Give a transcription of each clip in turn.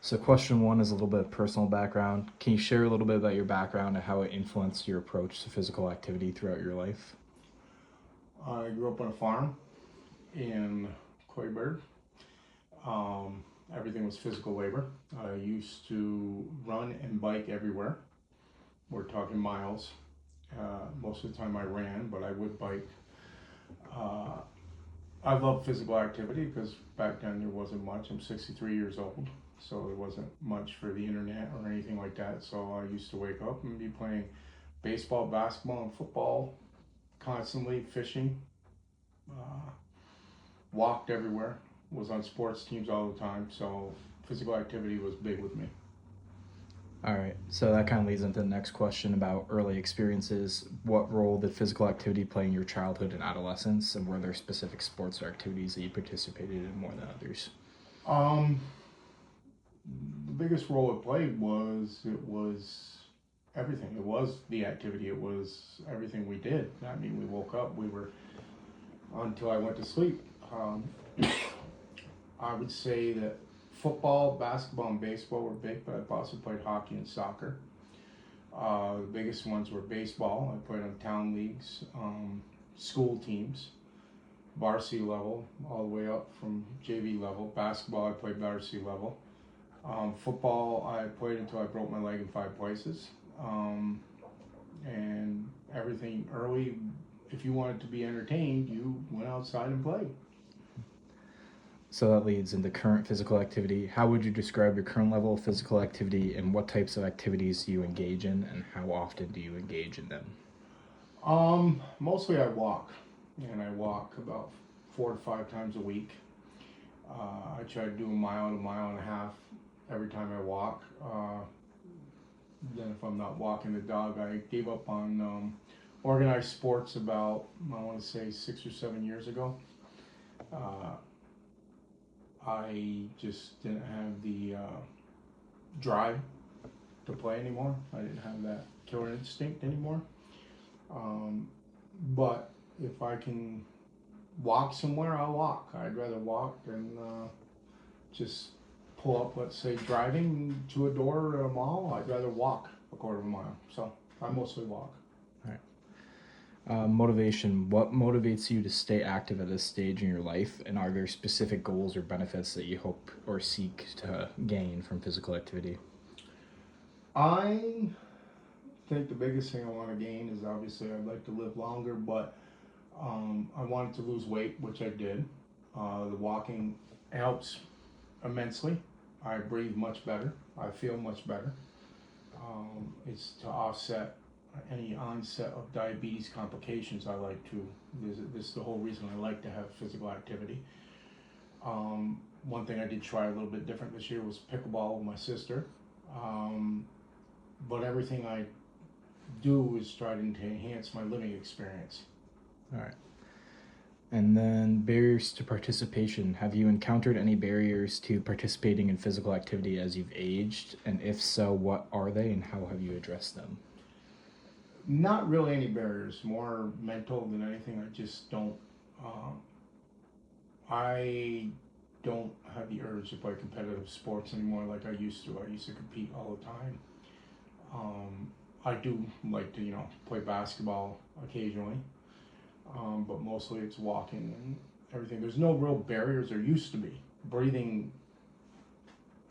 So, question one is a little bit of personal background. Can you share a little bit about your background and how it influenced your approach to physical activity throughout your life? I grew up on a farm in Coyburg. Um, Everything was physical labor. I used to run and bike everywhere. We're talking miles. Most of the time I ran, but I would bike. Uh, I love physical activity because back then there wasn't much. I'm 63 years old, so there wasn't much for the internet or anything like that. So I used to wake up and be playing baseball, basketball, and football constantly, fishing. Uh, Walked everywhere, was on sports teams all the time, so physical activity was big with me. All right, so that kind of leads into the next question about early experiences. What role did physical activity play in your childhood and adolescence, and were there specific sports or activities that you participated in more than others? Um, the biggest role it was everything. It was the activity. It was everything we did. I mean, we woke up. We were until I went to sleep. I would say that football, basketball, and baseball were big, but I've also played hockey and soccer. The biggest ones were baseball. I played on town leagues, school teams, varsity level, all the way up from JV level. Basketball, I played varsity level. Football, I played until I broke my leg in 5 places. And everything early, if you wanted to be entertained, you went outside and played. So that leads into current physical activity. How would you describe your current level of physical activity, and what types of activities do you engage in, and how often do you engage in them? Mostly I walk, and I walk about 4 to 5 times a week. I try to do a mile and a half every time I walk. Then if I'm not walking the dog, I gave up on organized sports about, I want to say, 6 or 7 years ago. Uh, I just didn't have the drive to play anymore. I didn't have that killer instinct anymore. Um, but if I can walk somewhere, I'll walk. I'd rather walk than just pull up, let's say, driving to a door at a mall. I'd rather walk a quarter of a mile. So I mostly walk. All right. Motivation. What motivates you to stay active at this stage in your life, and are there specific goals or benefits that you hope or seek to gain from physical activity? I think the biggest thing I want to gain is obviously I'd like to live longer, but I wanted to lose weight, which I did. The walking helps immensely. I breathe much better. I feel much better. It's to offset any onset of diabetes complications. I like to. This is the whole reason I like to have physical activity. One thing I did try a little bit different this year was pickleball with my sister. Um, but everything I do is try to enhance my living experience. All right. And then barriers to participation. Have you encountered any barriers to participating in physical activity as you've aged? And if so, what are they and how have you addressed them? Not really any barriers, more mental than anything. I just don't. Um, I don't have the urge to play competitive sports anymore like I used to. I used to compete all the time. Um, I do like to, play basketball occasionally, but mostly it's walking and everything. There's no real barriers. There used to be. Breathing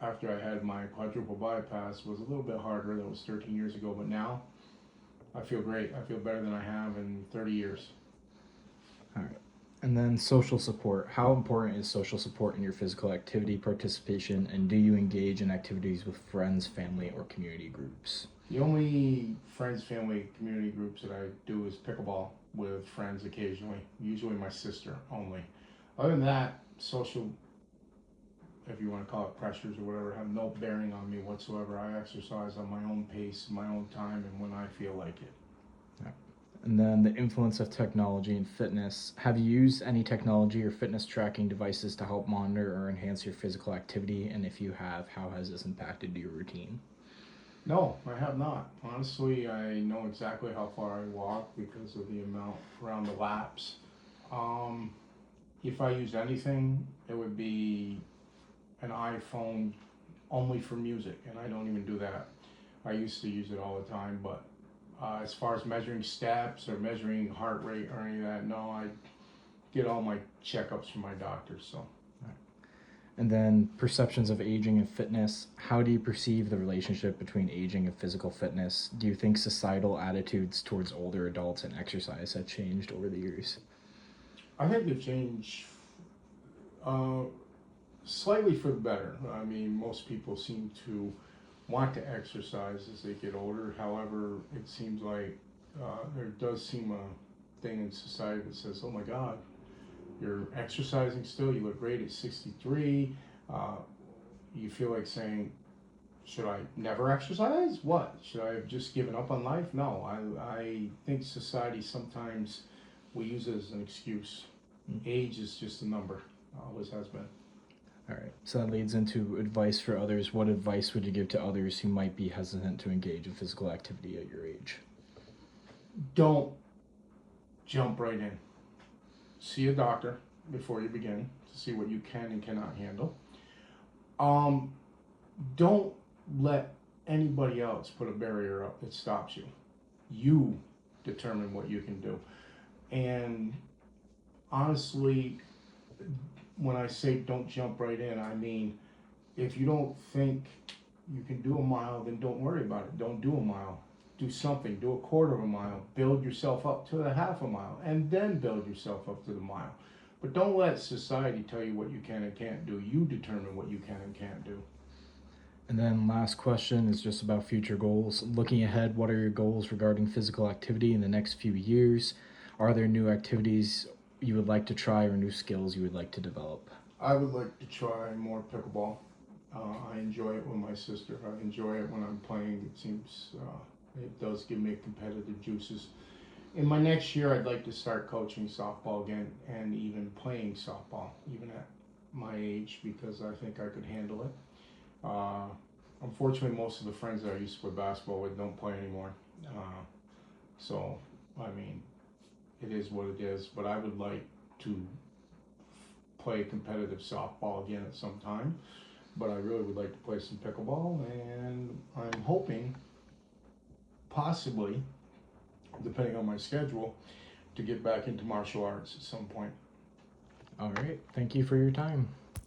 after I had my quadruple bypass was a little bit harder. That was 13 years ago, but now I feel great. I feel better than I have in 30 years. All right. And then social support. How important is social support in your physical activity participation, and do you engage in activities with friends, family, or community groups? The only friends, family, community groups that I do is pickleball with friends occasionally, usually my sister only. Other than that, social, if you want to call it pressures or whatever, have no bearing on me whatsoever. I exercise on my own pace, my own time, and when I feel like it. Yeah. And then the influence of technology and fitness. Have you used any technology or fitness tracking devices to help monitor or enhance your physical activity? And if you have, how has this impacted your routine? No, I have not. Honestly, I know exactly how far I walk because of the amount around the laps. Um, if I used anything, it would be an iPhone only for music, and I don't even do that. I used to use it all the time, but as far as measuring steps or measuring heart rate or any of that, no, I get all my checkups from my doctor. So And then perceptions of aging and fitness. How do you perceive the relationship between aging and physical fitness? Do you think societal attitudes towards older adults and exercise have changed over the years? I think they've changed uh, slightly for the better. I mean, most people seem to want to exercise as they get older. However, it seems like there does seem a thing in society that says, "Oh my God, you're exercising still. You look great at 63." Uh, you feel like saying, "Should I never exercise? What? Should I have just given up on life?" No, I think society sometimes we use it as an excuse. Age is just a number. Always has been. All right. So that leads into advice for others. What advice would you give to others who might be hesitant to engage in physical activity at your age? Don't jump right in. See a doctor before you begin to see what you can and cannot handle. Don't let anybody else put a barrier up that stops you. You determine what you can do. And honestly, when I say don't jump right in, I mean, if you don't think you can do a mile, then don't worry about it. Don't do a mile. Do something. Do a quarter of a mile. Build yourself up to a half a mile, and then build yourself up to the mile. But don't let society tell you what you can and can't do. You determine what you can and can't do. And then last question is just about future goals. Looking ahead, what are your goals regarding physical activity in the next few years? Are there new activities you would like to try or new skills you would like to develop? I would like to try more pickleball. I enjoy it with my sister. I enjoy it when I'm playing. It seems it does give me competitive juices. In my next year, I'd like to start coaching softball again and even playing softball, even at my age, because I think I could handle it. Unfortunately, most of the friends that I used to play basketball with don't play anymore. So, I mean, it is what it is. But I would like to play competitive softball again at some time. But I really would like to play some pickleball, and I'm hoping, possibly, depending on my schedule, to get back into martial arts at some point. All right. Thank you for your time.